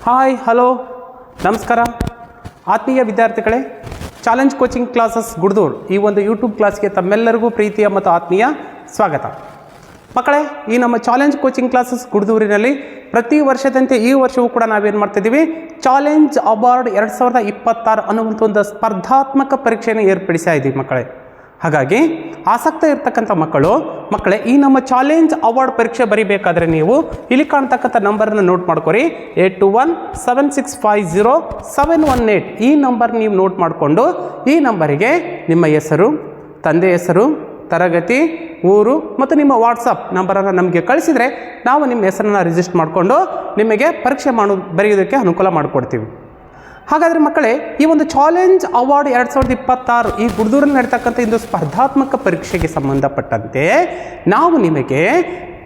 Hi hello ನಮಸ್ಕಾರ ಆತ್ಮೀಯ ವಿದ್ಯಾರ್ಥಿಗಳೇ, ಚಾಲೆಂಜ್ ಕೋಚಿಂಗ್ ಕ್ಲಾಸಸ್ ಗುಡ್ದೂರ್ ಈ ಒಂದು ಯೂಟ್ಯೂಬ್ ಕ್ಲಾಸ್ಗೆ ತಮ್ಮೆಲ್ಲರಿಗೂ ಪ್ರೀತಿಯ ಮತ್ತು ಆತ್ಮೀಯ ಸ್ವಾಗತ. ಮಕ್ಕಳೇ, ಈ ನಮ್ಮ ಚಾಲೆಂಜ್ ಕೋಚಿಂಗ್ ಕ್ಲಾಸಸ್ ಗುಡ್ದೂರಿನಲ್ಲಿ ಪ್ರತಿ ವರ್ಷದಂತೆ ಈ ವರ್ಷವೂ ಕೂಡ ನಾವೇನು ಮಾಡ್ತಿದ್ದೀವಿ, ಚಾಲೆಂಜ್ ಅವಾರ್ಡ್ 2026 ಅನ್ನುವಂಥ ಒಂದು ಸ್ಪರ್ಧಾತ್ಮಕ ಪರೀಕ್ಷೆಯನ್ನು ಏರ್ಪಡಿಸ್ತಾ ಇದ್ದೀವಿ ಮಕ್ಕಳೇ. ಹಾಗಾಗಿ ಆಸಕ್ತ ಇರ್ತಕ್ಕಂಥ ಮಕ್ಕಳೇ ಈ ನಮ್ಮ ಚಾಲೆಂಜ್ ಅವಾರ್ಡ್ ಪರೀಕ್ಷೆ ಬರೀಬೇಕಾದ್ರೆ ನೀವು ಇಲ್ಲಿ ಕಾಣ್ತಕ್ಕಂಥ ನಂಬರನ್ನು ನೋಟ್ ಮಾಡ್ಕೊರಿ. 8217650718 ಈ ನಂಬರ್ ನೀವು ನೋಟ್ ಮಾಡಿಕೊಂಡು ಈ ನಂಬರಿಗೆ ನಿಮ್ಮ ಹೆಸರು, ತಂದೆ ಹೆಸರು, ತರಗತಿ, ಊರು ಮತ್ತು ನಿಮ್ಮ ವಾಟ್ಸಪ್ ನಂಬರನ್ನು ನಮಗೆ ಕಳಿಸಿದರೆ ನಾವು ನಿಮ್ಮ ಹೆಸರನ್ನು ರಿಜಿಸ್ಟರ್ ಮಾಡಿಕೊಂಡು ನಿಮಗೆ ಪರೀಕ್ಷೆ ಬರೆಯೋದಕ್ಕೆ ಅನುಕೂಲ ಮಾಡಿಕೊಡ್ತೀವಿ. ಹಾಗಾದರೆ ಮಕ್ಕಳೇ, ಈ ಒಂದು ಚಾಲೆಂಜ್ ಅವಾರ್ಡ್ 2026 ಈ ಗುಡ್ದೂರಲ್ಲಿ ನಡೀತಕ್ಕಂಥ ಒಂದು ಸ್ಪರ್ಧಾತ್ಮಕ ಪರೀಕ್ಷೆಗೆ ಸಂಬಂಧಪಟ್ಟಂತೆ ನಾವು ನಿಮಗೆ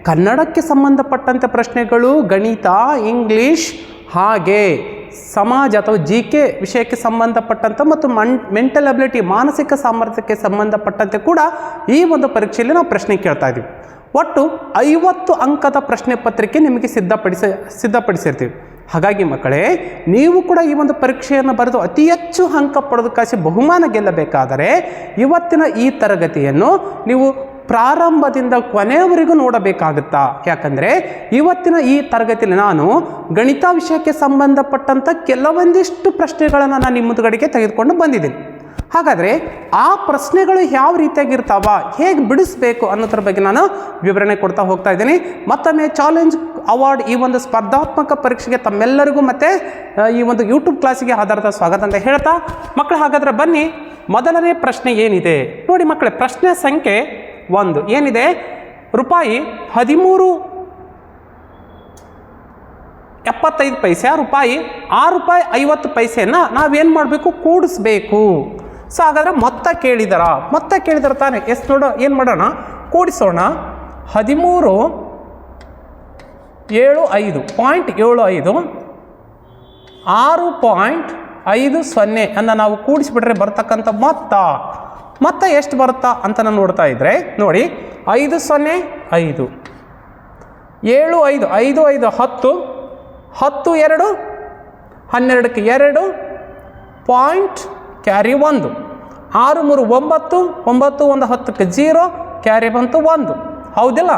ಕನ್ನಡಕ್ಕೆ ಸಂಬಂಧಪಟ್ಟಂತೆ ಪ್ರಶ್ನೆಗಳು, ಗಣಿತ, ಇಂಗ್ಲೀಷ್, ಹಾಗೆ ಸಮಾಜ ಅಥವಾ GK ವಿಷಯಕ್ಕೆ ಸಂಬಂಧಪಟ್ಟಂತೆ ಮತ್ತು ಮೆಂಟಲ್ ಅಬಿಲಿಟಿ ಮಾನಸಿಕ ಸಾಮರ್ಥ್ಯಕ್ಕೆ ಸಂಬಂಧಪಟ್ಟಂತೆ ಕೂಡ ಈ ಒಂದು ಪರೀಕ್ಷೆಯಲ್ಲಿ ನಾವು ಪ್ರಶ್ನೆ ಕೇಳ್ತಾ ಇದ್ದೀವಿ. ಒಟ್ಟು 50 ಅಂಕದ ಪ್ರಶ್ನೆ ಪತ್ರಿಕೆ ನಿಮಗೆ ಸಿದ್ಧಪಡಿಸಿರ್ತೀವಿ. ಹಾಗಾಗಿ ಮಕ್ಕಳೇ, ನೀವು ಕೂಡ ಈ ಒಂದು ಪರೀಕ್ಷೆಯನ್ನು ಬರೆದು ಅತಿ ಹೆಚ್ಚು ಅಂಕ ಪಡೆದುಕಾಸಿ ಬಹುಮಾನ ಗೆಲ್ಲಬೇಕಾದರೆ ಇವತ್ತಿನ ಈ ತರಗತಿಯನ್ನು ನೀವು ಪ್ರಾರಂಭದಿಂದ ಕೊನೆಯವರೆಗೂ ನೋಡಬೇಕಾಗುತ್ತಾ. ಯಾಕಂದರೆ ಇವತ್ತಿನ ಈ ತರಗತಿಯಲ್ಲಿ ನಾನು ಗಣಿತ ವಿಷಯಕ್ಕೆ ಸಂಬಂಧಪಟ್ಟಂಥ ಕೆಲವೊಂದಿಷ್ಟು ಪ್ರಶ್ನೆಗಳನ್ನು ನಾನು ನಿಮ್ಮ ಮುಂದುಗಡೆಗೆ ತೆಗೆದುಕೊಂಡು ಬಂದಿದ್ದೀನಿ. ಹಾಗಾದರೆ ಆ ಪ್ರಶ್ನೆಗಳು ಯಾವ ರೀತಿಯಾಗಿರ್ತಾವ, ಹೇಗೆ ಬಿಡಿಸಬೇಕು ಅನ್ನೋದ್ರ ಬಗ್ಗೆ ನಾನು ವಿವರಣೆ ಕೊಡ್ತಾ ಹೋಗ್ತಾ ಇದ್ದೀನಿ. ಮತ್ತೊಮ್ಮೆ ಚಾಲೆಂಜ್ ಅವಾರ್ಡ್ ಈ ಒಂದು ಸ್ಪರ್ಧಾತ್ಮಕ ಪರೀಕ್ಷೆಗೆ ತಮ್ಮೆಲ್ಲರಿಗೂ ಮತ್ತು ಈ ಒಂದು ಯೂಟ್ಯೂಬ್ ಕ್ಲಾಸಿಗೆ ಆಧಾರದ ಸ್ವಾಗತ ಅಂತ ಹೇಳ್ತಾ ಮಕ್ಕಳು, ಹಾಗಾದರೆ ಬನ್ನಿ, ಮೊದಲನೇ ಪ್ರಶ್ನೆ ಏನಿದೆ ನೋಡಿ ಮಕ್ಕಳೇ. ಪ್ರಶ್ನೆ ಸಂಖ್ಯೆ 1 ಏನಿದೆ, ರೂಪಾಯಿ 13.75 ರೂಪಾಯಿ 6 ರೂಪಾಯಿ 50 ಪೈಸೆಯನ್ನು ನಾವೇನು ಮಾಡಬೇಕು, ಕೂಡಿಸ್ಬೇಕು. ಸೊ ಹಾಗಾದರೆ ಮೊತ್ತ ಕೇಳಿದಾರ ತಾನೆ, ಎಷ್ಟು ನೋಡೋ ಏನು ಮಾಡೋಣ, ಕೂಡಿಸೋಣ. 13.75 6.50 ಅನ್ನು ನಾವು ಕೂಡಿಸಿಬಿಟ್ರೆ ಬರ್ತಕ್ಕಂಥ ಮೊತ್ತ ಎಷ್ಟು ಬರುತ್ತಾ ಅಂತ ನಾನು ನೋಡ್ತಾ ಇದ್ರೆ ನೋಡಿ, 5 0 5 7 5 5 5 10 10 2 12ಕ್ಕೆ 2 ಪಾಯಿಂಟ್ ಕ್ಯಾರಿ 1 6 3 9 9 1 10ಕ್ಕೆ 0 ಕ್ಯಾರಿ ಬಂತು 1. ಹೌದಿಲ್ಲ?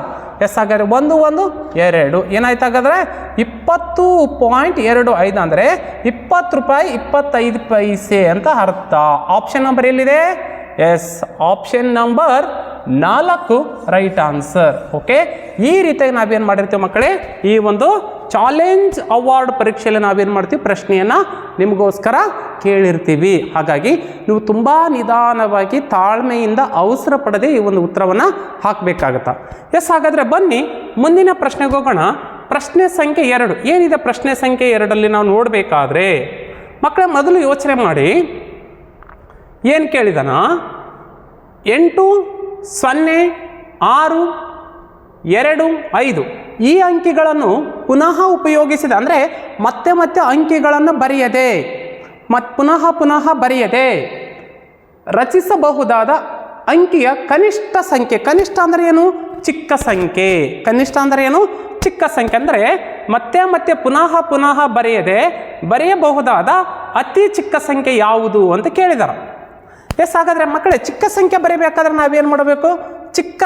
ಎಸ್. ಹಾಗಾದರೆ 1 1 2 ಏನಾಯ್ತು? ಹಾಗಾದರೆ 20.25 ಅಂದರೆ 20 ರೂಪಾಯಿ 25 ಪೈಸೆ ಅಂತ ಅರ್ಥ. ಆಪ್ಷನ್ ನಂಬರ್ ಎಲ್ಲಿದೆ? Yes, option number 4 right answer. Okay, ಈ ರೀತಿಯಾಗಿ ನಾವೇನು ಮಾಡಿರ್ತೀವಿ ಮಕ್ಕಳೇ, ಈ ಒಂದು ಚಾಲೆಂಜ್ ಅವಾರ್ಡ್ ಪರೀಕ್ಷೆಯಲ್ಲಿ ನಾವೇನು ಮಾಡ್ತೀವಿ, ಪ್ರಶ್ನೆಯನ್ನು ನಿಮಗೋಸ್ಕರ ಕೇಳಿರ್ತೀವಿ. ಹಾಗಾಗಿ ನೀವು ತುಂಬ ನಿಧಾನವಾಗಿ ತಾಳ್ಮೆಯಿಂದ ಅವಸರ ಪಡದೆ ಈ ಒಂದು ಉತ್ತರವನ್ನು ಹಾಕಬೇಕಾಗತ್ತಾ. ಎಸ್, ಹಾಗಾದರೆ ಬನ್ನಿ ಮುಂದಿನ ಪ್ರಶ್ನೆಗೆ ಹೋಗೋಣ. ಪ್ರಶ್ನೆ ಸಂಖ್ಯೆ 2 ಏನಿದೆ? ಪ್ರಶ್ನೆ ಸಂಖ್ಯೆ 2ರಲ್ಲಿ ನಾವು ನೋಡಬೇಕಾದ್ರೆ ಮಕ್ಕಳೇ, ಮೊದಲು ಯೋಚನೆ ಮಾಡಿ, ಏನು ಕೇಳಿದಾನ, 8 0 6 2 5 ಈ ಅಂಕಿಗಳನ್ನು ಪುನಃ ಉಪಯೋಗಿಸಿದ ಅಂದರೆ ಮತ್ತೆ ಅಂಕಿಗಳನ್ನು ಬರೆಯದೆ ಪುನಃ ಬರೆಯದೆ ರಚಿಸಬಹುದಾದ ಅಂಕಿಯ ಕನಿಷ್ಠ ಸಂಖ್ಯೆ. ಕನಿಷ್ಠ ಅಂದರೆ ಏನು? ಚಿಕ್ಕ ಸಂಖ್ಯೆ. ಕನಿಷ್ಠ ಅಂದರೆ ಏನು? ಚಿಕ್ಕ ಸಂಖ್ಯೆ. ಅಂದರೆ ಮತ್ತೆ ಪುನಃ ಬರೆಯಬಹುದಾದ ಅತಿ ಚಿಕ್ಕ ಸಂಖ್ಯೆ ಯಾವುದು ಅಂತ ಕೇಳಿದಾರೆ. ಎಸ್, ಹಾಗಾದರೆ ಮಕ್ಕಳೇ, ಚಿಕ್ಕ ಸಂಖ್ಯೆ ಬರೀಬೇಕಾದ್ರೆ ನಾವೇನು ಮಾಡಬೇಕು? ಚಿಕ್ಕ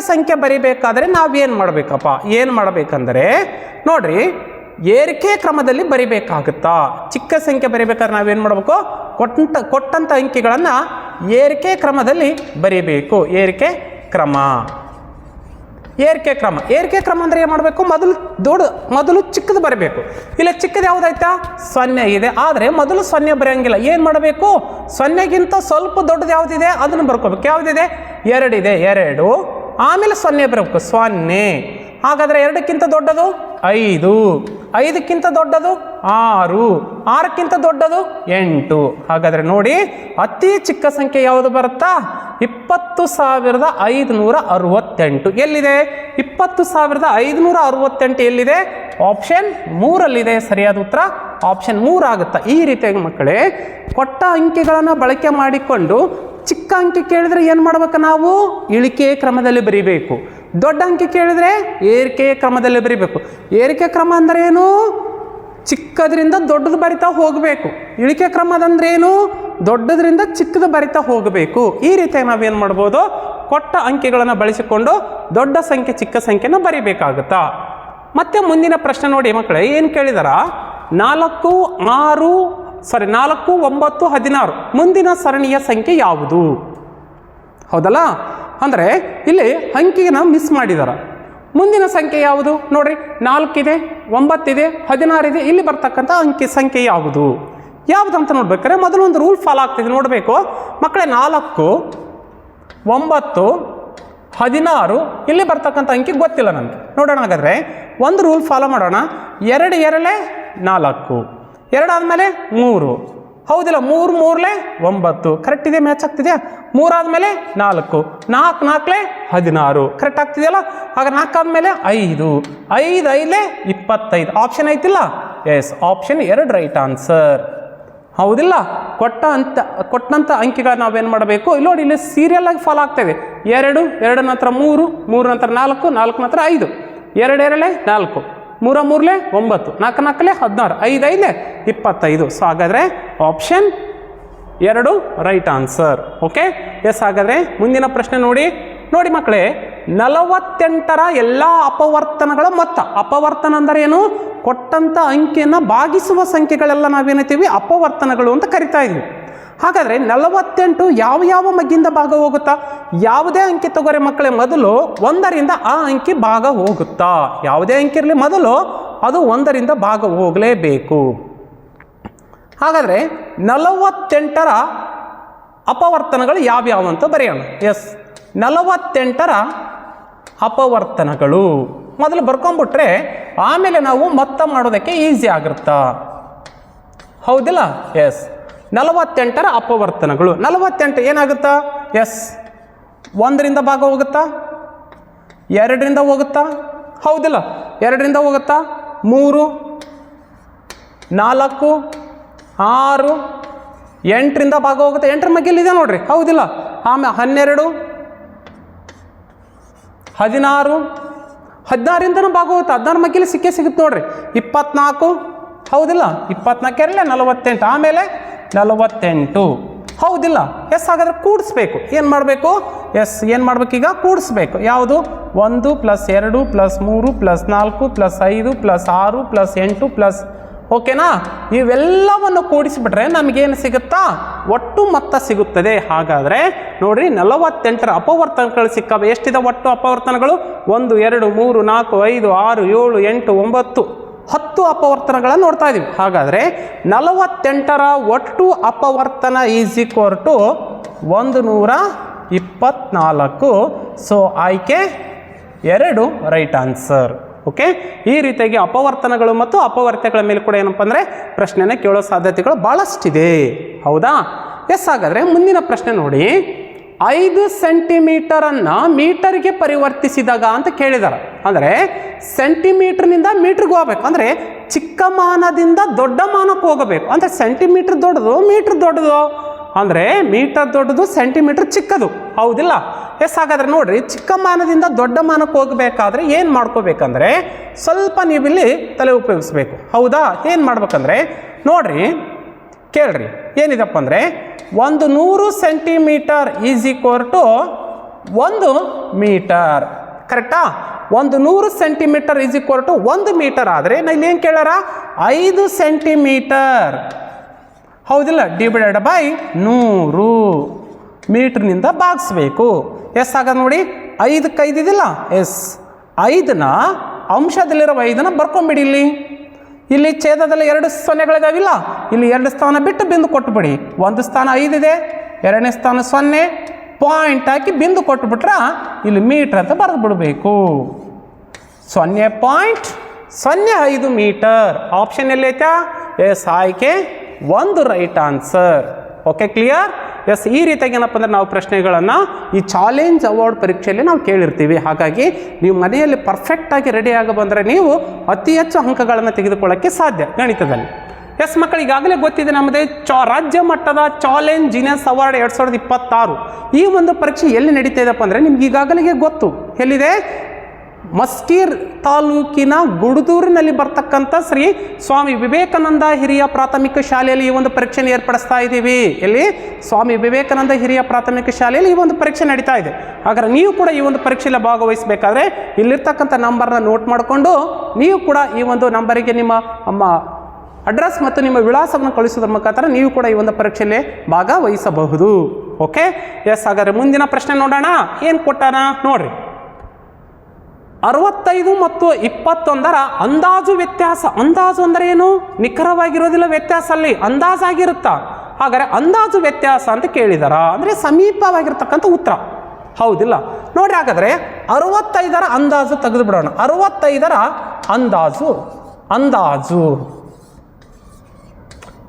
ಸಂಖ್ಯೆ ಬರೀಬೇಕಾದ್ರೆ ನಾವೇನು ಮಾಡಬೇಕಪ್ಪ? ಏನು ಮಾಡಬೇಕಂದ್ರೆ ನೋಡ್ರಿ, ಏರಿಕೆ ಕ್ರಮದಲ್ಲಿ ಬರಿಬೇಕಾಗುತ್ತಾ? ಚಿಕ್ಕ ಸಂಖ್ಯೆ ಬರೀಬೇಕಾದ್ರೆ ನಾವೇನು ಮಾಡಬೇಕು? ಕೊಟ್ಟಂಥ ಅಂಕಿಗಳನ್ನು ಏರಿಕೆ ಕ್ರಮದಲ್ಲಿ ಬರೀಬೇಕು. ಏರಿಕೆ ಕ್ರಮ ಅಂದರೆ ಏನು ಮಾಡಬೇಕು? ಮೊದಲು ಚಿಕ್ಕದು ಬರಬೇಕು. ಇಲ್ಲ, ಚಿಕ್ಕದು ಯಾವುದಾಯ್ತಾ? 0 ಇದೆ. ಆದರೆ ಮೊದಲು 0 ಬರೆಯೋಂಗಿಲ್ಲ. ಏನು ಮಾಡಬೇಕು? 0ಗಿಂತ ಸ್ವಲ್ಪ ದೊಡ್ಡದು ಯಾವುದಿದೆ ಅದನ್ನು ಬರ್ಕೋಬೇಕು. ಯಾವುದಿದೆ? 2 ಇದೆ. 2 ಆಮೇಲೆ 0 ಬರಬೇಕು. 0. ಹಾಗಾದರೆ 2ಕ್ಕಿಂತ ದೊಡ್ಡದು 5, 5ಕ್ಕಿಂತ ದೊಡ್ಡದು 6, 6ಕ್ಕಿಂತ ದೊಡ್ಡದು 8. ಹಾಗಾದರೆ ನೋಡಿ, ಅತಿ ಚಿಕ್ಕ ಸಂಖ್ಯೆ ಯಾವುದು ಬರುತ್ತಾ? 20,568 ಎಲ್ಲಿದೆ? 20,568 ಎಲ್ಲಿದೆ? ಆಪ್ಷನ್ 3ರಲ್ಲಿದೆ. ಸರಿಯಾದ ಉತ್ತರ ಆಪ್ಷನ್ 3 ಆಗುತ್ತಾ. ಈ ರೀತಿಯಾಗಿ ಮಕ್ಕಳೇ, ಕೊಟ್ಟ ಅಂಕಿಗಳನ್ನು ಬಳಕೆ ಮಾಡಿಕೊಂಡು ಚಿಕ್ಕ ಅಂಕಿ ಕೇಳಿದರೆ ಏನು ಮಾಡಬೇಕು? ನಾವು ಇಳಿಕೆ ಕ್ರಮದಲ್ಲಿ ಬರೀಬೇಕು. ದೊಡ್ಡ ಅಂಕಿ ಕೇಳಿದರೆ ಏರಿಕೆ ಕ್ರಮದಲ್ಲಿ ಬರೀಬೇಕು. ಏರಿಕೆ ಕ್ರಮ ಅಂದರೆ ಏನು? ಚಿಕ್ಕದ್ರಿಂದ ದೊಡ್ಡದು ಬರಿತಾ ಹೋಗಬೇಕು. ಇಳಿಕೆ ಕ್ರಮದಂದ್ರೇನು? ದೊಡ್ಡದ್ರಿಂದ ಚಿಕ್ಕದು ಬರಿತಾ ಹೋಗಬೇಕು. ಈ ರೀತಿಯಾಗಿ ನಾವೇನು ಮಾಡ್ಬೋದು, ಕೊಟ್ಟ ಅಂಕಿಗಳನ್ನು ಬಳಸಿಕೊಂಡು ದೊಡ್ಡ ಸಂಖ್ಯೆ ಚಿಕ್ಕ ಸಂಖ್ಯೆನ ಬರಿಬೇಕಾಗುತ್ತಾ. ಮತ್ತೆ ಮುಂದಿನ ಪ್ರಶ್ನೆ ನೋಡಿ ಮಕ್ಕಳೇ, ಏನು ಕೇಳಿದಾರ, 4, 9, 16 ಮುಂದಿನ ಸರಣಿಯ ಸಂಖ್ಯೆ ಯಾವುದು? ಹೌದಲ್ಲ, ಅಂದರೆ ಇಲ್ಲಿ ಅಂಕಿನ ಮಿಸ್ ಮಾಡಿದಾರ. ಮುಂದಿನ ಸಂಖ್ಯೆ ಯಾವುದು ನೋಡ್ರಿ, 4 ಇದೆ, 9 ಇದೆ, 16 ಇದೆ. ಇಲ್ಲಿ ಬರ್ತಕ್ಕಂಥ ಅಂಕಿ ಸಂಖ್ಯೆ ಯಾವುದು ಅಂತ ನೋಡ್ಬೇಕಾದ್ರೆ ಮೊದಲು ಒಂದು ರೂಲ್ ಫಾಲೋ ಆಗ್ತಿದೆ ನೋಡಬೇಕು ಮಕ್ಕಳೇ. 4, 9, 16 ಇಲ್ಲಿ ಬರ್ತಕ್ಕಂಥ ಅಂಕಿ ಗೊತ್ತಿಲ್ಲ ನನಗೆ. ನೋಡೋಣ ಹಾಗಾದರೆ ಒಂದು ರೂಲ್ ಫಾಲೋ ಮಾಡೋಣ. 2 2 4, 2 ಆದಮೇಲೆ 3, ಹೌದಿಲ್ಲ, 3 3 9 ಕರೆಕ್ಟ್ ಇದೆ, ಮ್ಯಾಚ್ ಆಗ್ತಿದೆಯಾ? 3 ಆದಮೇಲೆ 4, 4 4 16 ಕರೆಕ್ಟ್ ಆಗ್ತಿದೆಯಲ್ಲ. ಆಗ 4 ಆದಮೇಲೆ 5, 5 5 25 ಆಪ್ಷನ್ ಐತಿಲ್ಲ? Yes, option 2 right answer. ಹೌದಿಲ್ಲ, ಕೊಟ್ಟಂಥ ಅಂಕಿಗಳನ್ನ ನಾವೇನು ಮಾಡಬೇಕು, ಇಲ್ಲಿ ನೋಡಿ, ಇಲ್ಲಿ ಸೀರಿಯಲ್ ಆಗಿ ಫಾಲೋ ಆಗ್ತಾಯಿದೆ. 2 2 ನಂತರ 3, 3 ನಂತರ 4, 4 ನಂತರ 5, 2 2 4, 3 3 9, 4 4 16, 5 5 25. ಸೊ ಹಾಗಾದರೆ option 2 right answer. Okay, yes. ಹಾಗಾದರೆ ಮುಂದಿನ ಪ್ರಶ್ನೆ ನೋಡಿ ಮಕ್ಕಳೇ, 48ರ ಎಲ್ಲ ಅಪವರ್ತನಗಳ ಮೊತ್ತ. ಅಪವರ್ತನ ಅಂದರೆ ಏನು? ಕೊಟ್ಟಂಥ ಅಂಕಿಯನ್ನು ಭಾಗಿಸುವ ಸಂಖ್ಯೆಗಳೆಲ್ಲ ನಾವೇನೈತೀವಿ ಅಪವರ್ತನಗಳು ಅಂತ ಕರಿತಾ ಇದ್ವಿ. ಹಾಗಾದರೆ 48 ಯಾವ ಮಗ್ಗಿಂದ ಭಾಗ ಹೋಗುತ್ತಾ? ಯಾವುದೇ ಅಂಕಿ ತಗೋರಿ ಮಕ್ಕಳೇ, ಮೊದಲು 1ರಿಂದ ಆ ಅಂಕಿ ಭಾಗ ಹೋಗುತ್ತಾ? ಯಾವುದೇ ಅಂಕಿ ಇರಲಿ, ಮೊದಲು ಅದು 1ರಿಂದ ಭಾಗ ಹೋಗಲೇಬೇಕು. ಹಾಗಾದರೆ 48ರ ಅಪವರ್ತನಗಳು ಯಾವ್ಯಾವ ಅಂತ ಬರೆಯೋಣ. ಎಸ್, 48ರ ಅಪವರ್ತನಗಳು ಮೊದಲು ಬರ್ಕೊಂಡ್ಬಿಟ್ರೆ ಆಮೇಲೆ ನಾವು ಮೊತ್ತ ಮಾಡೋದಕ್ಕೆ ಈಸಿ ಆಗಿರುತ್ತಾ? ಹೌದಿಲ್ಲ? ಎಸ್, 48ರ ಅಪವರ್ತನಗಳು. 48 ಏನಾಗುತ್ತಾ? ಎಸ್, 1ರಿಂದ ಭಾಗ ಹೋಗುತ್ತಾ? 2ರಿಂದ ಹೋಗುತ್ತಾ? ಹೌದಿಲ್ಲ, 2ರಿಂದ ಹೋಗುತ್ತಾ? 3 4 6 8ರಿಂದ ಭಾಗ ಹೋಗುತ್ತೆ. 8ರ ಮಗ್ಗಿಲಿದೆ ನೋಡ್ರಿ, ಹೌದಿಲ್ಲ. ಆಮೇಲೆ 12 16 16ರಿಂದನೂ ಭಾಗ ಹೋಗುತ್ತೆ. 16 ಮಗ್ಗಿಲಿ ಸಿಗುತ್ತೆ ನೋಡ್ರಿ. 24 ಹೌದಿಲ್ಲ, 24 48, ಆಮೇಲೆ 48 ಹೌದಿಲ್ಲ. ಎಸ್, ಹಾಗಾದ್ರೆ ಕೂಡಿಸ್ಬೇಕು. ಏನು ಮಾಡಬೇಕು? ಎಸ್, ಏನು ಮಾಡ್ಬೇಕೀಗ? ಕೂಡಿಸ್ಬೇಕು. ಯಾವುದು? 1 + 2 + 3 + 4 + 5 + 6 + 8 ಪ್ಲಸ್, ಓಕೆನಾ? ಇವೆಲ್ಲವನ್ನು ಕೂಡಿಸಿಬಿಟ್ರೆ ನಮಗೇನು ಸಿಗುತ್ತಾ? ಒಟ್ಟು ಮೊತ್ತ ಸಿಗುತ್ತದೆ. ಹಾಗಾದರೆ ನೋಡ್ರಿ, 48ರ ಅಪವರ್ತನಗಳು ಸಿಕ್ಕವೆ. ಎಷ್ಟಿದೆ ಒಟ್ಟು ಅಪವರ್ತನಗಳು? 1 2 3 4 5 6 7 8 9 10 ಅಪವರ್ತನಗಳನ್ನು ನೋಡ್ತಾ ಇದ್ದೀವಿ. ಹಾಗಾದರೆ 48ರ ಒಟ್ಟು ಅಪವರ್ತನ ಈಸ್ ಈಕ್ವಲ್ ಟು 124. ಸೊ ಆಯ್ಕೆ 2 ರೈಟ್ ಆನ್ಸರ್. ಓಕೆ, ಈ ರೀತಿಯಾಗಿ ಅಪವರ್ತನಗಳು ಮತ್ತು ಅಪವರ್ತ್ಯಗಳ ಮೇಲೆ ಕೂಡ ಏನಪ್ಪ ಅಂದರೆ ಪ್ರಶ್ನೆನ ಕೇಳೋ ಸಾಧ್ಯತೆಗಳು ಭಾಳಷ್ಟಿದೆ. ಹೌದಾ? ಎಸ್. ಹಾಗಾದರೆ ಮುಂದಿನ ಪ್ರಶ್ನೆ ನೋಡಿ, 5 ಸೆಂಟಿಮೀಟರನ್ನು ಮೀಟರ್ಗೆ ಪರಿವರ್ತಿಸಿದಾಗ ಅಂತ ಕೇಳಿದ್ದಾರೆ. ಅಂದರೆ ಸೆಂಟಿಮೀಟರ್ನಿಂದ ಮೀಟ್ರಿಗೆ ಹೋಗ್ಬೇಕು, ಅಂದರೆ ಚಿಕ್ಕ ಮಾನದಿಂದ ದೊಡ್ಡ ಮಾನಕ್ಕೆ ಹೋಗಬೇಕು. ಅಂದರೆ ಸೆಂಟಿಮೀಟರ್ ದೊಡ್ಡದು, ಮೀಟ್ರ್ ದೊಡ್ಡದು. ಅಂದರೆ ಮೀಟರ್ ದೊಡ್ಡದು, ಸೆಂಟಿಮೀಟರ್ ಚಿಕ್ಕದು. ಹೌದಿಲ್ಲ? ಎಸ್. ಹಾಗಾದರೆ ನೋಡ್ರಿ, ಚಿಕ್ಕ ಮಾನದಿಂದ ದೊಡ್ಡ ಮಾನಕ್ಕೆ ಹೋಗಬೇಕಾದ್ರೆ ಏನು ಮಾಡ್ಕೋಬೇಕಂದ್ರೆ ಸ್ವಲ್ಪ ನೀವಿಲ್ಲಿ ತಲೆ ಉಪಯೋಗಿಸ್ಬೇಕು. ಹೌದಾ? ಏನು ಮಾಡ್ಬೇಕಂದ್ರೆ ನೋಡ್ರಿ, ಕೇಳ್ರಿ, ಏನಿದಪ್ಪ ಅಂದರೆ 100 centimetre is equal to 1 metre. ಕರೆಕ್ಟಾ? 100 centimetre is equal to 1 metre ಆದರೆ ನಾನು ಏನು ಕೇಳಾರ? 5 ಸೆಂಟಿಮೀಟರ್. ಹೌದಿಲ್ಲ? ಡಿವೈಡೆಡ್ ಬೈ 100 ಮೀಟ್ರ್ನಿಂದ ಭಾಗಿಸ್ಬೇಕು. ಎಸ್. ಆಗ ನೋಡಿ, 5ಕ್ಕೆ 5 ಇದಿಲ್ಲ? ಎಸ್, 5ನ ಅಂಶದಲ್ಲಿರೋ 5ನ ಬರ್ಕೊಂಬಿಡಿ. ಇಲ್ಲಿ ಛೇದದಲ್ಲಿ 2 ಸೊನ್ನೆಗಳಿದಾವಿಲ್ಲ, ಇಲ್ಲಿ 2 ಸ್ಥಾನ ಬಿಟ್ಟು ಬಿಂದು ಕೊಟ್ಟುಬಿಡಿ. 1 ಸ್ಥಾನ 5 ಇದೆ, 2ನೇ ಸ್ಥಾನ 0, ಪಾಯಿಂಟ್ ಹಾಕಿ ಬಿಂದು ಕೊಟ್ಟುಬಿಟ್ರೆ ಇಲ್ಲಿ ಮೀಟ್ರ್ ಅಂತ ಬರೆದು ಬಿಡಬೇಕು. 0.05 ಮೀಟರ್. ಆಪ್ಷನ್ ಎಲ್ಲೈತಾ? ಎಸ್, ಆಯ್ಕೆ 1 right answer. Okay, clear? Yes. ಈ ರೀತಿಯಾಗಿ ಏನಪ್ಪ ಅಂದರೆ ನಾವು ಪ್ರಶ್ನೆಗಳನ್ನು ಈ ಚಾಲೆಂಜ್ ಅವಾರ್ಡ್ ಪರೀಕ್ಷೆಯಲ್ಲಿ ನಾವು ಕೇಳಿರ್ತೀವಿ. ಹಾಗಾಗಿ ನೀವು ಮನೆಯಲ್ಲಿ ಪರ್ಫೆಕ್ಟಾಗಿ ರೆಡಿಯಾಗಿ ಬಂದರೆ ನೀವು ಅತಿ ಹೆಚ್ಚು ಅಂಕಗಳನ್ನು ತೆಗೆದುಕೊಳ್ಳೋಕ್ಕೆ ಸಾಧ್ಯ ಗಣಿತದಲ್ಲಿ. ಎಸ್ ಮಕ್ಕಳು, ಈಗಾಗಲೇ ಗೊತ್ತಿದೆ ನಮ್ಮದೇ ರಾಜ್ಯ ಮಟ್ಟದ ಚಾಲೆಂಜ್ ಜೀನಿಯಸ್ ಅವಾರ್ಡ್ 2026. ಈ ಒಂದು ಪರೀಕ್ಷೆ ಎಲ್ಲಿ ನಡೀತಾ ಇದೆಯಪ್ಪ ಅಂದರೆ ನಿಮ್ಗೆ ಈಗಾಗಲೇ ಗೊತ್ತು. ಎಲ್ಲಿದೆ? ಮಸ್ಕೀರ್ ತಾಲೂಕಿನ ಗುಡದೂರಿನಲ್ಲಿ ಬರ್ತಕ್ಕಂಥ ಶ್ರೀ ಸ್ವಾಮಿ ವಿವೇಕಾನಂದ ಹಿರಿಯ ಪ್ರಾಥಮಿಕ ಶಾಲೆಯಲ್ಲಿ ಈ ಒಂದು ಪರೀಕ್ಷೆಯನ್ನು ಏರ್ಪಡಿಸ್ತಾ ಇದ್ದೀವಿ. ಎಲ್ಲಿ? ಸ್ವಾಮಿ ವಿವೇಕಾನಂದ ಹಿರಿಯ ಪ್ರಾಥಮಿಕ ಶಾಲೆಯಲ್ಲಿ ಈ ಒಂದು ಪರೀಕ್ಷೆ ನಡೀತಾ ಇದೆ. ಹಾಗಾದ್ರೆ ನೀವು ಕೂಡ ಈ ಒಂದು ಪರೀಕ್ಷೆಯಲ್ಲಿ ಭಾಗವಹಿಸಬೇಕಾದ್ರೆ ಇಲ್ಲಿರ್ತಕ್ಕಂಥ ನಂಬರ್ನ ನೋಟ್ ಮಾಡಿಕೊಂಡು ನೀವು ಕೂಡ ಈ ಒಂದು ನಂಬರಿಗೆ ನಿಮ್ಮ ಅಡ್ರೆಸ್ ಮತ್ತು ನಿಮ್ಮ ವಿಳಾಸವನ್ನು ಕಳಿಸೋದ್ರ ಮುಖಾಂತರ ನೀವು ಕೂಡ ಈ ಒಂದು ಪರೀಕ್ಷೆಯಲ್ಲಿ ಭಾಗವಹಿಸಬಹುದು. Okay, yes. ಹಾಗಾದ್ರೆ ಮುಂದಿನ ಪ್ರಶ್ನೆ ನೋಡೋಣ. ಏನು ಕೊಟ್ಟಾನ ನೋಡ್ರಿ. 65 ಮತ್ತು 21ರ ಅಂದಾಜು ವ್ಯತ್ಯಾಸ. ಅಂದಾಜು ಅಂದರೆ ಏನು? ನಿಖರವಾಗಿರೋದಿಲ್ಲ, ವ್ಯತ್ಯಾಸ ಅಲ್ಲಿ ಅಂದಾಜಾಗಿರುತ್ತಾ. ಹಾಗಾದರೆ ಅಂದಾಜು ವ್ಯತ್ಯಾಸ ಅಂತ ಕೇಳಿದಾರ ಅಂದರೆ ಸಮೀಪವಾಗಿರ್ತಕ್ಕಂಥ ಉತ್ತರ, ಹೌದಿಲ್ಲ? ನೋಡಿ, ಹಾಗಾದರೆ 65ರ ಅಂದಾಜು ತೆಗೆದು ಬಿಡೋಣ. 65ರ ಅಂದಾಜು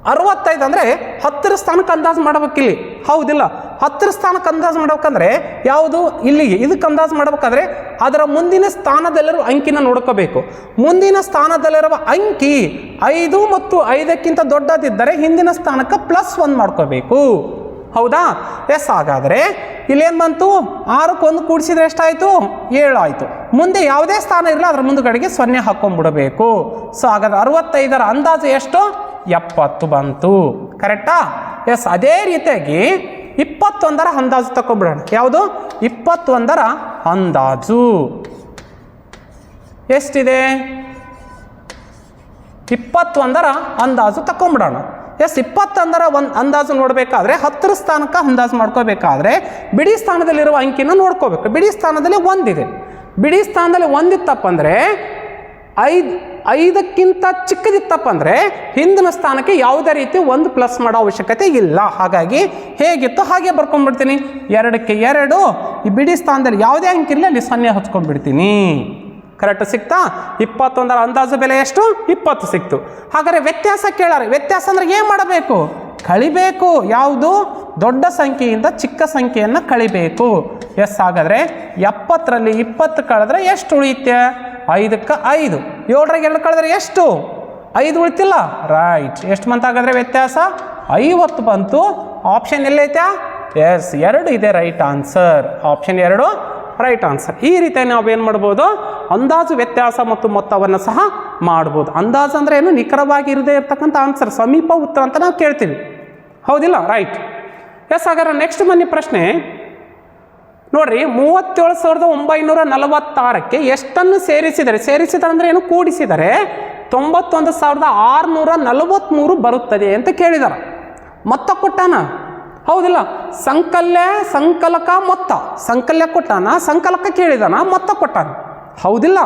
65 ಅಂದರೆ 10ರ ಸ್ಥಾನಕ್ಕೆ ಅಂದಾಜು ಮಾಡಬೇಕಿಲ್ಲಿ, ಹೌದಿಲ್ಲ? 10ರ ಸ್ಥಾನಕ್ಕೆ ಅಂದಾಜು ಮಾಡ್ಬೇಕಂದ್ರೆ ಯಾವುದು? ಇಲ್ಲಿಗೆ ಇದಕ್ಕೆ ಅಂದಾಜು ಮಾಡ್ಬೇಕಾದ್ರೆ ಅದರ ಮುಂದಿನ ಸ್ಥಾನದಲ್ಲಿರುವ ಅಂಕಿನ ನೋಡ್ಕೋಬೇಕು. ಮುಂದಿನ ಸ್ಥಾನದಲ್ಲಿರುವ ಅಂಕಿ 5 ಮತ್ತು 5ಕ್ಕಿಂತ ದೊಡ್ಡದಿದ್ದರೆ ಹಿಂದಿನ ಸ್ಥಾನಕ್ಕೆ +1 ಮಾಡ್ಕೋಬೇಕು, ಹೌದಾ? ಎಸ್. ಹಾಗಾದರೆ ಇಲ್ಲೇನು ಬಂತು? 6ಕ್ಕೆ 1 ಕೂಡಿಸಿದ್ರೆ ಎಷ್ಟಾಯಿತು? 7 ಆಯಿತು. ಮುಂದೆ ಯಾವುದೇ ಸ್ಥಾನ ಇರಲ್ಲ, ಅದರ ಮುಂದುಗಡೆಗೆ 0 ಹಾಕೊಂಡ್ಬಿಡಬೇಕು. ಸೊ ಹಾಗಾದ್ರೆ 65ರ ಅಂದಾಜು ಎಷ್ಟು? 70 ಬಂತು. ಕರೆಕ್ಟಾ? ಎಸ್. ಅದೇ ರೀತಿಯಾಗಿ 21ರ ಅಂದಾಜು ತಗೊಂಡ್ಬಿಡೋಣ. ಯಾವುದು? 21ರ ಅಂದಾಜು ಎಷ್ಟಿದೆ? 21ರ ಅಂದಾಜು ತಗೊಂಡ್ಬಿಡೋಣ. ಎಸ್. 21ರ ಅಂದಾಜು ನೋಡಬೇಕಾದ್ರೆ 10ರ ಸ್ಥಾನಕ್ಕೆ ಅಂದಾಜು ಮಾಡ್ಕೋಬೇಕಾದ್ರೆ ಬಿಡಿ ಸ್ಥಾನದಲ್ಲಿರುವ ಅಂಕಿನ ನೋಡ್ಕೋಬೇಕು. ಬಿಡಿ ಸ್ಥಾನದಲ್ಲಿ 1 ಇದೆ. ಬಿಡಿ ಸ್ಥಾನದಲ್ಲಿ 1 ಇತ್ತಪ್ಪ ಅಂದರೆ 5ಕ್ಕಿಂತ ಚಿಕ್ಕದಿತ್ತಪ್ಪ ಅಂದರೆ ಹಿಂದಿನ ಸ್ಥಾನಕ್ಕೆ ಯಾವುದೇ ರೀತಿ 1 ಪ್ಲಸ್ ಮಾಡೋ ಅವಶ್ಯಕತೆ ಇಲ್ಲ. ಹಾಗಾಗಿ ಹೇಗಿತ್ತು ಹಾಗೆ ಬರ್ಕೊಂಡ್ಬಿಡ್ತೀನಿ. 2ಕ್ಕೆ 2, ಈ ಬಿಡಿ ಸ್ಥಾನದಲ್ಲಿ ಯಾವುದೇ ಅಂಕಿ ಇರಲಿ ಅಲ್ಲಿ 0 ಹಚ್ಕೊಂಡ್ಬಿಡ್ತೀನಿ. ಕರೆಕ್ಟ್ ಸಿಕ್ತಾ? 21ರ ಅಂದಾಜು ಬೆಲೆ ಎಷ್ಟು? 20 ಸಿಕ್ತು. ಹಾಗಾದರೆ ವ್ಯತ್ಯಾಸ ಕೇಳಾರೆ. ವ್ಯತ್ಯಾಸ ಅಂದರೆ ಏನು ಮಾಡಬೇಕು? ಕಳಿಬೇಕು. ಯಾವುದು? ದೊಡ್ಡ ಸಂಖ್ಯೆಯಿಂದ ಚಿಕ್ಕ ಸಂಖ್ಯೆಯನ್ನು ಕಳಿಬೇಕು. ಎಸ್. ಹಾಗಾದರೆ 70ರಲ್ಲಿ 20 ಕಳೆದ್ರೆ ಎಷ್ಟು ಉಳಿಯುತ್ತೆ? 5ಕ್ಕೆ 5. 7ರಾಗ 2 ಕಳೆದ್ರೆ ಎಷ್ಟು? 5 ಉಳಿತಿಲ್ಲ. ರೈಟ್. ಎಷ್ಟು ಬಂತು ಹಾಗಾದರೆ ವ್ಯತ್ಯಾಸ? 50 ಬಂತು. ಆಪ್ಷನ್ ಎಲ್ಲೈತೆ? ಎಸ್, 2 ಇದೆ right answer. Option 2 right answer. ಈ ರೀತಿ ನಾವೇನು ಮಾಡ್ಬೋದು? ಅಂದಾಜು ವ್ಯತ್ಯಾಸ ಮತ್ತು ಮೊತ್ತವನ್ನು ಸಹ ಮಾಡ್ಬೋದು. ಅಂದಾಜು ಅಂದರೆ ಏನು? ನಿಖರವಾಗಿ ಇರದೇ ಇರ್ತಕ್ಕಂಥ ಆನ್ಸರ್, ಸಮೀಪ ಉತ್ತರ ಅಂತ ನಾವು ಕೇಳ್ತೀವಿ, ಹೌದಿಲ್ಲ? ರೈಟ್. ಎಸ್. ಹಾಗಾದ್ರೆ ನೆಕ್ಸ್ಟ್ ಬನ್ನಿ ಪ್ರಶ್ನೆ ನೋಡ್ರಿ. 37,946ಕ್ಕೆ ಎಷ್ಟನ್ನು ಸೇರಿಸಿದರೆ ಅಂದರೆ ಏನು? ಕೂಡಿಸಿದರೆ 91,643 ಬರುತ್ತದೆ ಅಂತ ಕೇಳಿದಾರ. ಮೊತ್ತ ಕೊಟ್ಟಾನ, ಹೌದಿಲ್ಲ? ಸಂಕಲಕ ಮೊತ್ತ. ಸಂಕಲ್ಯ ಕೊಟ್ಟಾನ, ಸಂಕಲಕ ಕೇಳಿದಾನ, ಮೊತ್ತ ಕೊಟ್ಟಾನ, ಹೌದಿಲ್ಲ?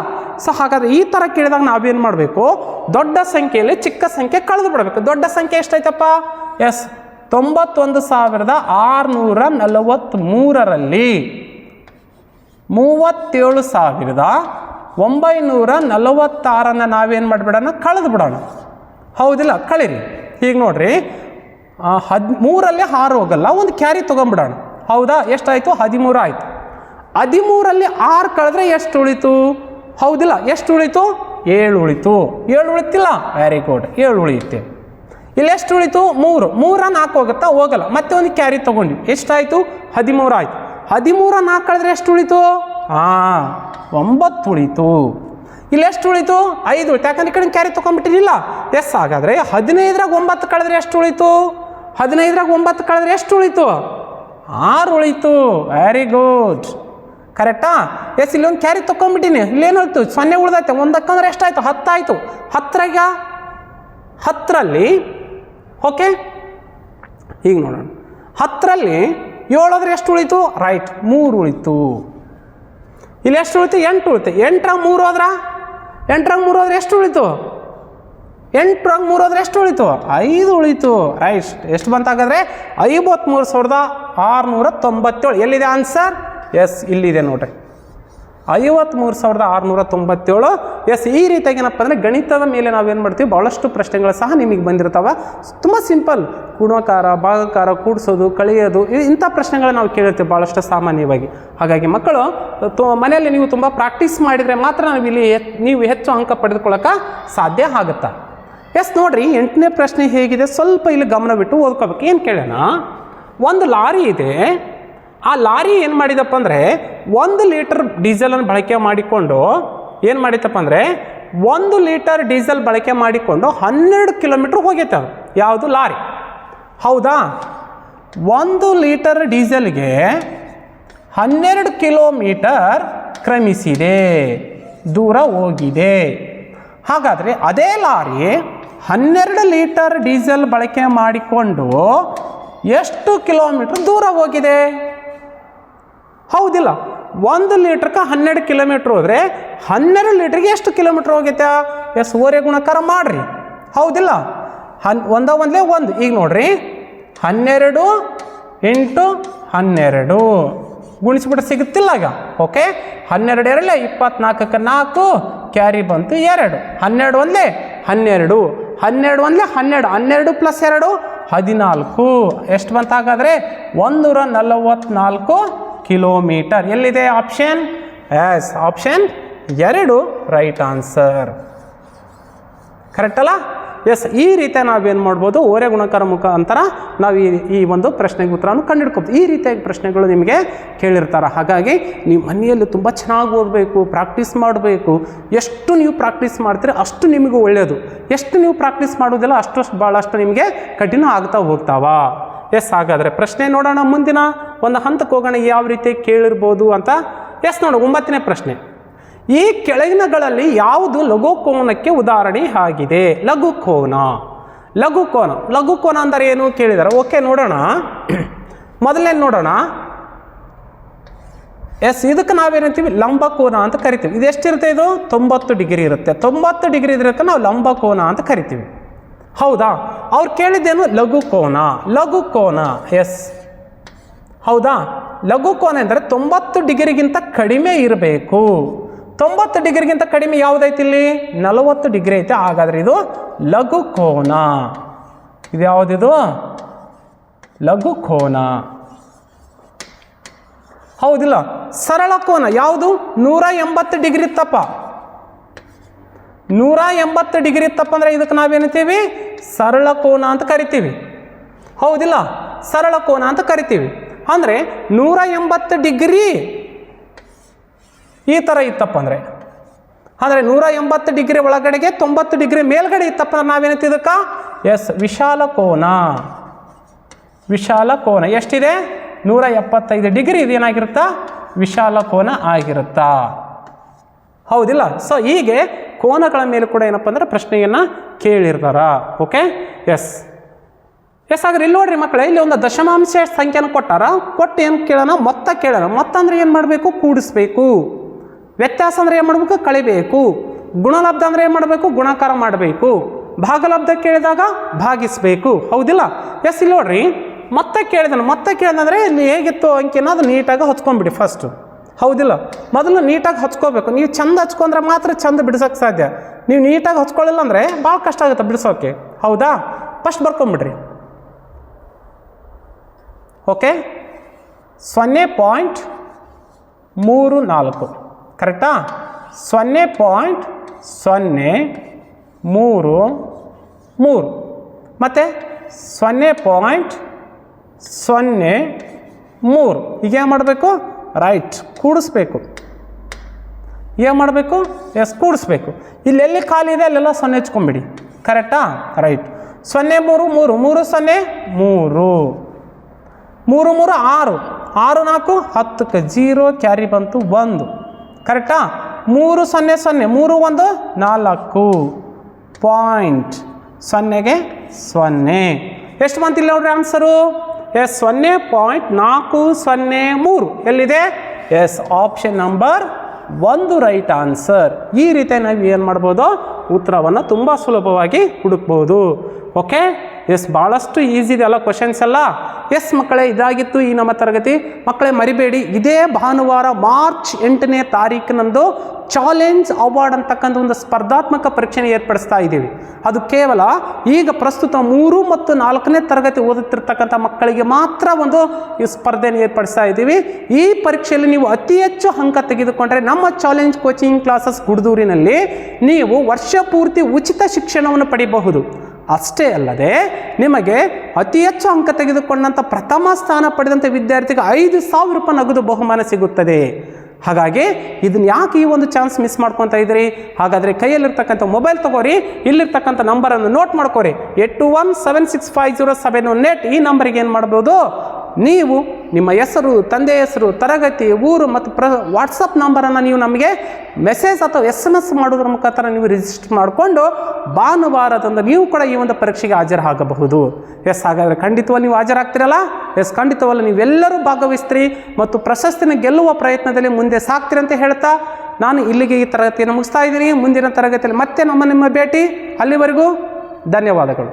ಸೊ ಹಾಗಾದ್ರೆ ಈ ಥರ ಕೇಳಿದಾಗ ನಾವೇನು ಮಾಡಬೇಕು? ದೊಡ್ಡ ಸಂಖ್ಯೆಯಲ್ಲಿ ಚಿಕ್ಕ ಸಂಖ್ಯೆ ಕಳೆದು ಬಿಡಬೇಕು. ದೊಡ್ಡ ಸಂಖ್ಯೆ ಎಷ್ಟಾಯ್ತಪ್ಪ? ಎಸ್, 91,643ರಲ್ಲಿ 37,946 ನಾವೇನು ಮಾಡಿಬಿಡೋಣ? ಕಳೆದು ಬಿಡೋಣ, ಹೌದಿಲ್ಲ? ಕಳೀರಿ. ಹೀಗೆ ನೋಡ್ರಿ, 13ರಲ್ಲಿ 6 ಹೋಗಲ್ಲ, ಒಂದು ಕ್ಯಾರಿ ತೊಗೊಂಬಿಡೋಣ, ಹೌದಾ? ಎಷ್ಟಾಯಿತು? 13 ಆಯಿತು. 13ರಲ್ಲಿ 6 ಕಳೆದ್ರೆ ಎಷ್ಟು ಉಳಿತು? ಹೌದಿಲ್ಲ? ಎಷ್ಟು ಉಳಿತು? 7 ಉಳಿತು. 7 ಉಳಿತಿಲ್ಲ? ವೆರಿ ಗುಡ್, 7 ಉಳಿಯುತ್ತೆ. ಇಲ್ಲಿ ಎಷ್ಟು ಉಳಿತು? 3. 3 4 ಹೋಗುತ್ತಾ? ಹೋಗಲ್ಲ. ಮತ್ತೆ ಒಂದು ಕ್ಯಾರಿ ತೊಗೊಂಡ್ವಿ. ಎಷ್ಟಾಯಿತು? 13 ಆಯಿತು. 13 4 ಕಳೆದ್ರೆ ಎಷ್ಟು ಉಳಿತು? 9 ಉಳಿತು. ಇಲ್ಲಿ ಎಷ್ಟು ಉಳಿತು? 5 ಉಳಿತು. ಯಾಕಂದ್ರೆ ಈ ಕಡೆ ಕ್ಯಾರಿ ತೊಗೊಂಡ್ಬಿಟ್ಟಿರಲಿಲ್ಲ. ಎಸ್. ಹಾಗಾದರೆ 15ರಾಗ 9 ಕಳೆದ್ರೆ ಎಷ್ಟು ಉಳಿತು? 15ರಾಗ 9 ಕಳೆದ್ರೆ ಎಷ್ಟು ಉಳಿತು? 6 ಉಳಿತು. ವೆರಿ ಗುಡ್, ಕರೆಕ್ಟಾ? ಎಸ್. ಇಲ್ಲೊಂದು ಕ್ಯಾರಿ ತೊಗೊಂಡ್ಬಿಟ್ಟಿನಿ. ಇಲ್ಲೇನು ಉಳಿತು? 0 ಉಳಿದೈತೆ. 1 ಅಂದ್ರೆ ಎಷ್ಟಾಯಿತು? 10 ಆಯಿತು. 10ರಲ್ಲಿ ಓಕೆ, ಹೀಗೆ ನೋಡೋಣ. 10ರಲ್ಲಿ 7 ಹೋದ್ರೆ ಎಷ್ಟು ಉಳಿತು? ರೈಟ್, 3 ಉಳಿತು. ಇಲ್ಲಿ ಎಷ್ಟು ಉಳಿತು? 8 ಉಳಿತು. 8ರಾಗ 3 ಹೋದ್ರ? 8ರಾಗ 3 ಹೋದ್ರೆ ಎಷ್ಟು ಉಳಿತು? 8ರಾಗ 3 ಹೋದ್ರೆ ಎಷ್ಟು ಉಳಿತು? 5 ಉಳಿತು. ರೈಟ್. ಎಷ್ಟು ಬಂತಾಗಾದ್ರೆ? 53,697. ಎಲ್ಲಿದೆ ಆನ್ಸರ್? ಎಸ್, ಇಲ್ಲಿದೆ ನೋಡ್ರಿ, 53,697. ಎಸ್. ಈ ರೀತಿಯಾಗಿ ಏನಪ್ಪ ಅಂದರೆ ಗಣಿತದ ಮೇಲೆ ನಾವೇನು ಮಾಡ್ತೀವಿ? ಭಾಳಷ್ಟು ಪ್ರಶ್ನೆಗಳು ಸಹ ನಿಮಗೆ ಬಂದಿರ್ತಾವೆ. ತುಂಬ ಸಿಂಪಲ್, ಗುಣಾಕಾರ, ಭಾಗಾಕಾರ, ಕೂಡಿಸೋದು, ಕಳೆಯೋದು, ಇಂಥ ಪ್ರಶ್ನೆಗಳು ನಾವು ಕೇಳಿರ್ತೀವಿ ಭಾಳಷ್ಟು ಸಾಮಾನ್ಯವಾಗಿ. ಹಾಗಾಗಿ ಮಕ್ಕಳು ಮನೆಯಲ್ಲಿ ನೀವು ತುಂಬ ಪ್ರಾಕ್ಟೀಸ್ ಮಾಡಿದರೆ ಮಾತ್ರ ನೀವು ಹೆಚ್ಚು ಅಂಕ ಪಡೆದುಕೊಳ್ಳೋಕೆ ಸಾಧ್ಯ ಆಗುತ್ತಾ. ಎಸ್. ನೋಡಿರಿ, 8ನೇ ಪ್ರಶ್ನೆ ಹೇಗಿದೆ ಸ್ವಲ್ಪ ಇಲ್ಲಿ ಗಮನ ಬಿಟ್ಟು ಓದ್ಕೋಬೇಕು. ಏನು ಕೇಳೋಣ? ಒಂದು ಲಾರಿ ಇದೆ, ಆ ಲಾರಿ ಏನು ಮಾಡಿದಪ್ಪ ಅಂದರೆ 1 ಲೀಟರ್ ಡೀಸೆಲನ್ನು ಬಳಕೆ ಮಾಡಿಕೊಂಡು ಏನು ಮಾಡಿತ್ತಪ್ಪ ಅಂದರೆ 1 ಲೀಟರ್ ಡೀಸೆಲ್ ಬಳಕೆ ಮಾಡಿಕೊಂಡು 12 ಕಿಲೋಮೀಟ್ರ್ ಹೋಗೈತೆ ಅದು ಯಾವುದು ಲಾರಿ. ಹೌದಾ? 1 ಲೀಟರ್ ಡೀಸೆಲ್ಗೆ 12 ಕಿಲೋಮೀಟರ್ ಕ್ರಮಿಸಿದೆ, ದೂರ ಹೋಗಿದೆ. ಹಾಗಾದರೆ ಅದೇ ಲಾರಿ 12 ಲೀಟರ್ ಡೀಸೆಲ್ ಬಳಕೆ ಮಾಡಿಕೊಂಡು ಎಷ್ಟು ಕಿಲೋಮೀಟ್ರ್ ದೂರ ಹೋಗಿದೆ? ಹೌದಿಲ್ಲ? 1 ಲೀಟ್ರಿಗೆ 12 ಕಿಲೋಮೀಟ್ರ್ ಹೋದರೆ 12 ಲೀಟ್ರಿಗೆ ಎಷ್ಟು ಕಿಲೋಮೀಟ್ರ್ ಹೋಗೈತೆ? ಎಸ್, ಓರೆ ಗುಣಕಾರ ಮಾಡಿರಿ. ಹೌದಿಲ್ಲ? ಒಂದೇ 1. ಈಗ ನೋಡ್ರಿ, 12 × 12 ಗುಣಿಸ್ಬಿಟ್ಟು ಸಿಗುತ್ತಿಲ್ಲ ಈಗ. ಓಕೆ, 12 ಎರಡಲೇ 24ಕ್ಕೆ 4 ಕ್ಯಾರಿ ಬಂತು 2. 12 ಒಂದೇ 12, 12 ಒಂದೇ 12, 12 + 2 14. ಎಷ್ಟು ಬಂತು ಹಾಗಾದರೆ? 144 ಕಿಲೋಮೀಟರ್. ಎಲ್ಲಿದೆ option? Yes, option 2 right answer. Correct ಅಲ್ಲ? ಎಸ್, ಈ ರೀತಿ ನಾವೇನು ಮಾಡ್ಬೋದು, ಓರೆ ಗುಣಕಾರ ಮುಖಾಂತರ ನಾವು ಈ ಒಂದು ಪ್ರಶ್ನೆಗೆ ಉತ್ತರವನ್ನು ಕಂಡುಹಿಡ್ಕೊಬೋದು. ಈ ರೀತಿಯಾಗಿ ಪ್ರಶ್ನೆಗಳು ನಿಮಗೆ ಕೇಳಿರ್ತಾರೆ. ಹಾಗಾಗಿ ನೀವು ಮನೆಯಲ್ಲಿ ತುಂಬ ಚೆನ್ನಾಗಿ ಓದಬೇಕು, ಪ್ರಾಕ್ಟೀಸ್ ಮಾಡಬೇಕು. ಎಷ್ಟು ನೀವು ಪ್ರಾಕ್ಟೀಸ್ ಮಾಡ್ತೀರಿ ಅಷ್ಟು ನಿಮಗೂ ಒಳ್ಳೆಯದು. ಎಷ್ಟು ನೀವು ಪ್ರಾಕ್ಟೀಸ್ ಮಾಡೋದಿಲ್ಲ ಅಷ್ಟು ಭಾಳಷ್ಟು ನಿಮಗೆ ಕಠಿಣ ಆಗ್ತಾ ಹೋಗ್ತಾವ. ಎಸ್, ಹಾಗಾದರೆ ಪ್ರಶ್ನೆ ನೋಡೋಣ. ಮುಂದಿನ ಒಂದು ಹಂತಕ್ಕೆ ಹೋಗೋಣ, ಯಾವ ರೀತಿ ಕೇಳಿರ್ಬೋದು ಅಂತ. ಎಸ್, ನೋಡು 9ನೇ ಪ್ರಶ್ನೆ. ಈ ಕೆಳಗಿನಗಳಲ್ಲಿ ಯಾವುದು ಲಘುಕೋನಕ್ಕೆ ಉದಾಹರಣೆ ಆಗಿದೆ? ಲಘುಕೋನ. ಲಘುಕೋನ ಲಘುಕೋನ ಅಂದರೆ ಏನು ಕೇಳಿದ್ದಾರೆ. ಓಕೆ, ನೋಡೋಣ. ಮೊದಲನೇ ನೋಡೋಣ. ಎಸ್, ಇದಕ್ಕೆ ನಾವೇನಂತೀವಿ? ಲಂಬಕೋನ ಅಂತ ಕರಿತೀವಿ. ಇದು ಎಷ್ಟಿರುತ್ತೆ? ಇದು 90 ಡಿಗ್ರಿ ಇರುತ್ತೆ. 90 ಡಿಗ್ರಿ ಇದ್ರಕ್ಕೆ ನಾವು ಲಂಬಕೋನ ಅಂತ ಕರಿತೀವಿ. ಹೌದಾ? ಅವ್ರು ಕೇಳಿದ್ದೇನು? ಲಘುಕೋನ. ಲಘುಕೋನ. ಎಸ್, ಹೌದಾ? ಲಘುಕೋನ ಅಂದರೆ 90 ಡಿಗ್ರಿಗಿಂತ ಕಡಿಮೆ ಇರಬೇಕು. 90 ಡಿಗ್ರಿಗಿಂತ ಕಡಿಮೆ ಯಾವುದೈತಿ ಇಲ್ಲಿ? 40 ಡಿಗ್ರಿ ಐತೆ. ಹಾಗಾದರೆ ಇದು ಲಘುಕೋನ. ಇದು ಯಾವುದಿದು? ಲಘುಕೋನ. ಹೌದಿಲ್ಲ? ಸರಳ ಕೋನ ಯಾವುದು? 180 ಡಿಗ್ರಿ ಇತ್ತಪ್ಪ. 180 ಡಿಗ್ರಿ ಇತ್ತಪ್ಪ ಅಂದರೆ ಇದಕ್ಕೆ ನಾವೇನಂತೀವಿ? ಸರಳ ಕೋನ ಅಂತ ಕರಿತೀವಿ. ಹೌದಿಲ್ಲ? ಸರಳ ಕೋನ ಅಂತ ಕರಿತೀವಿ. ಅಂದರೆ 180 ಡಿಗ್ರಿ ಈ ಥರ ಇತ್ತಪ್ಪ ಅಂದರೆ 180 ಡಿಗ್ರಿ ಒಳಗಡೆಗೆ 90 ಡಿಗ್ರಿ ಮೇಲ್ಗಡೆ ಇತ್ತಪ್ಪ ಅಂದ್ರೆ ನಾವೇನಂತೀವಿ ಇದಕ್ಕೆ? ಎಸ್, ವಿಶಾಲ ಕೋನ. ವಿಶಾಲ ಕೋನ ಎಷ್ಟಿದೆ? 175 ಡಿಗ್ರಿ. ಇದೇನಾಗಿರುತ್ತಾ? ವಿಶಾಲ ಕೋನ ಆಗಿರುತ್ತಾ? ಹೌದಿಲ್ಲ? ಸೊ ಹೀಗೆ ಕೋನಗಳ ಮೇಲೆ ಕೂಡ ಏನಪ್ಪ ಅಂದರೆ ಪ್ರಶ್ನೆಯನ್ನು ಕೇಳಿರ್ತಾರ. Okay, S S. ಹಾಗಾದ್ರೆ ಇಲ್ಲಿ ನೋಡ್ರಿ ಮಕ್ಕಳೇ, ಇಲ್ಲಿ ಒಂದು ದಶಮಾಂಶ ಸಂಖ್ಯೆನ ಕೊಟ್ಟಾರ. ಕೊಟ್ಟು ಏನು ಕೇಳೋಣ? ಮೊತ್ತ ಕೇಳೋಣ. ಮೊತ್ತ ಅಂದರೆ ಏನು ಮಾಡಬೇಕು? ಕೂಡಿಸ್ಬೇಕು. ವ್ಯತ್ಯಾಸ ಅಂದರೆ ಏನು ಮಾಡಬೇಕು? ಕಳಿಬೇಕು. ಗುಣಲಬ್ಧ ಅಂದರೆ ಏನು ಮಾಡಬೇಕು? ಗುಣಾಕಾರ ಮಾಡಬೇಕು. ಭಾಗಲಬ್ಧ ಕೇಳಿದಾಗ ಭಾಗಿಸಬೇಕು. ಹೌದಿಲ್ಲ? ಎಸ್, ಇಲ್ಲಿ ನೋಡ್ರಿ, ಮತ್ತೆ ಕೇಳಿದನು. ಮತ್ತೆ ಕೇಳಿದಂದರೆ ಇಲ್ಲಿ ಹೇಗಿತ್ತು ಅಂಕಿನ ಅದು ನೀಟಾಗಿ ಹಚ್ಕೊಂಡ್ಬಿಡಿ ಫಸ್ಟು. ಹೌದಿಲ್ಲ? ಮೊದಲು ನೀಟಾಗಿ ಹಚ್ಕೋಬೇಕು. ನೀವು ಚಂದ ಹಚ್ಕೊಂಡ್ರೆ ಮಾತ್ರ ಚಂದ ಬಿಡಿಸೋಕ್ಕೆ ಸಾಧ್ಯ. ನೀವು ನೀಟಾಗಿ ಹಚ್ಕೊಳ್ಳಿಲ್ಲ ಅಂದರೆ ಭಾಳ ಕಷ್ಟ ಆಗುತ್ತೆ ಬಿಡಿಸೋಕೆ. ಹೌದಾ? ಫಸ್ಟ್ ಬರ್ಕೊಂಬಿಡ್ರಿ. ಓಕೆ, 0.34 ಕರೆಕ್ಟಾ? 0.033 ಮತ್ತು 0.03. ಈಗ ಏನು ಮಾಡಬೇಕು? ರೈಟ್, ಕೂಡಿಸ್ಬೇಕು. ಏನು ಮಾಡಬೇಕು? ಎಸ್, ಕೂಡಿಸ್ಬೇಕು. ಇಲ್ಲೆಲ್ಲಿ ಖಾಲಿ ಇದೆ ಅಲ್ಲೆಲ್ಲ 0 ಹಚ್ಕೊಂಬಿಡಿ. ಕರೆಕ್ಟಾ? ರೈಟ್. 0 3 3 3 0 3 3 3 6 6 4 10ಕ್ಕೆ 0 ಕ್ಯಾರಿ ಬಂತು 1. ಕರೆಕ್ಟಾ? 3 0 0 3 1 4 ಪಾಯಿಂಟ್ 0ಗೆ 0. ಎಷ್ಟು ಬಂತಿಲ್ಲ ನೋಡ್ರಿ ಆನ್ಸರು? ಎಸ್, 0.403. ಎಲ್ಲಿದೆ? Yes, option number 1 right answer. ಈ ರೀತಿ ನಾವು ಏನು ಮಾಡ್ಬೋದು? ಉತ್ತರವನ್ನು ತುಂಬ ಸುಲಭವಾಗಿ ಹುಡುಕ್ಬೋದು. ಓಕೆ, ಎಸ್, ಭಾಳಷ್ಟು ಈಸಿ ಇದೆ ಅಲ್ಲ ಕ್ವಶನ್ಸ್ ಎಲ್ಲ. ಎಸ್ ಮಕ್ಕಳೇ, ಇದಾಗಿತ್ತು ಈ ನಮ್ಮ ತರಗತಿ. ಮಕ್ಕಳೇ ಮರಿಬೇಡಿ, ಇದೇ ಭಾನುವಾರ ಮಾರ್ಚ್ 8ನೇ ತಾರೀಕಿನಂದು ಚಾಲೆಂಜ್ ಅವಾರ್ಡ್ ಅಂತಕ್ಕಂಥ ಒಂದು ಸ್ಪರ್ಧಾತ್ಮಕ ಪರೀಕ್ಷೆಯನ್ನು ಏರ್ಪಡಿಸ್ತಾ ಇದ್ದೀವಿ. ಅದು ಕೇವಲ ಈಗ ಪ್ರಸ್ತುತ 3 ಮತ್ತು 4ನೇ ತರಗತಿ ಓದುತ್ತಿರ್ತಕ್ಕಂಥ ಮಕ್ಕಳಿಗೆ ಮಾತ್ರ ಒಂದು ಈ ಸ್ಪರ್ಧೆಯನ್ನು ಏರ್ಪಡಿಸ್ತಾ ಇದ್ದೀವಿ. ಈ ಪರೀಕ್ಷೆಯಲ್ಲಿ ನೀವು ಅತಿ ಹೆಚ್ಚು ಅಂಕ ತೆಗೆದುಕೊಂಡ್ರೆ ನಮ್ಮ ಚಾಲೆಂಜ್ ಕೋಚಿಂಗ್ ಕ್ಲಾಸಸ್ ಗುಡ್ದೂರಿನಲ್ಲಿ ನೀವು ವರ್ಷ ಪೂರ್ತಿ ಉಚಿತ ಶಿಕ್ಷಣವನ್ನು ಪಡೆಯಬಹುದು. ಅಷ್ಟೇ ಅಲ್ಲದೆ ನಿಮಗೆ ಅತಿ ಹೆಚ್ಚು ಅಂಕ ತೆಗೆದುಕೊಂಡಂಥ ಪ್ರಥಮ ಸ್ಥಾನ ಪಡೆದಂಥ ವಿದ್ಯಾರ್ಥಿಗೆ 5,000 ರೂಪಾಯಿ ನಗದು ಬಹುಮಾನ ಸಿಗುತ್ತದೆ. ಹಾಗಾಗಿ ಇದನ್ನ ಯಾಕೆ ಈ ಒಂದು ಚಾನ್ಸ್ ಮಿಸ್ ಮಾಡ್ಕೊತಾ ಇದ್ದೀರಿ? ಹಾಗಾದರೆ ಕೈಯಲ್ಲಿರ್ತಕ್ಕಂಥ ಮೊಬೈಲ್ ತಗೋರಿ, ಇಲ್ಲಿರ್ತಕ್ಕಂಥ ನಂಬರನ್ನು ನೋಟ್ ಮಾಡ್ಕೋರಿ, 81765071 ಈ ನಂಬರಿಗೆ ಏನು ಮಾಡ್ಬೋದು, ನೀವು ನಿಮ್ಮ ಹೆಸರು, ತಂದೆ ಹೆಸರು, ತರಗತಿ, ಊರು ಮತ್ತು ವಾಟ್ಸಪ್ ನಂಬರನ್ನು ನೀವು ನಮಗೆ ಮೆಸೇಜ್ ಅಥವಾ SMS ಮಾಡೋದ್ರ ಮುಖಾಂತರ ನೀವು ರಿಜಿಸ್ಟರ್ ಮಾಡಿಕೊಂಡು ಭಾನುವಾರದಂದು ನೀವು ಕೂಡ ಈ ಒಂದು ಪರೀಕ್ಷೆಗೆ ಹಾಜರಾಗಬಹುದು. ಹಾಗಾದರೆ ಖಂಡಿತವಾಗಿ ನೀವು ಹಾಜರಾಗ್ತಿರಲ್ಲ? ಖಂಡಿತವಲ್ಲ, ನೀವೆಲ್ಲರೂ ಭಾಗವಹಿಸ್ತೀರಿ ಮತ್ತು ಪ್ರಶಸ್ತಿನ ಗೆಲ್ಲುವ ಪ್ರಯತ್ನದಲ್ಲಿ ಮುಂದೆ ಸಾಗ್ತೀರಿ ಅಂತ ಹೇಳ್ತಾ ನಾನು ಇಲ್ಲಿಗೆ ಈ ತರಗತಿಯನ್ನು ಮುಗಿಸ್ತಾ ಇದ್ದೀನಿ. ಮುಂದಿನ ತರಗತಿಯಲ್ಲಿ ಮತ್ತೆ ನಿಮ್ಮ ಭೇಟಿ. ಅಲ್ಲಿವರೆಗೂ ಧನ್ಯವಾದಗಳು.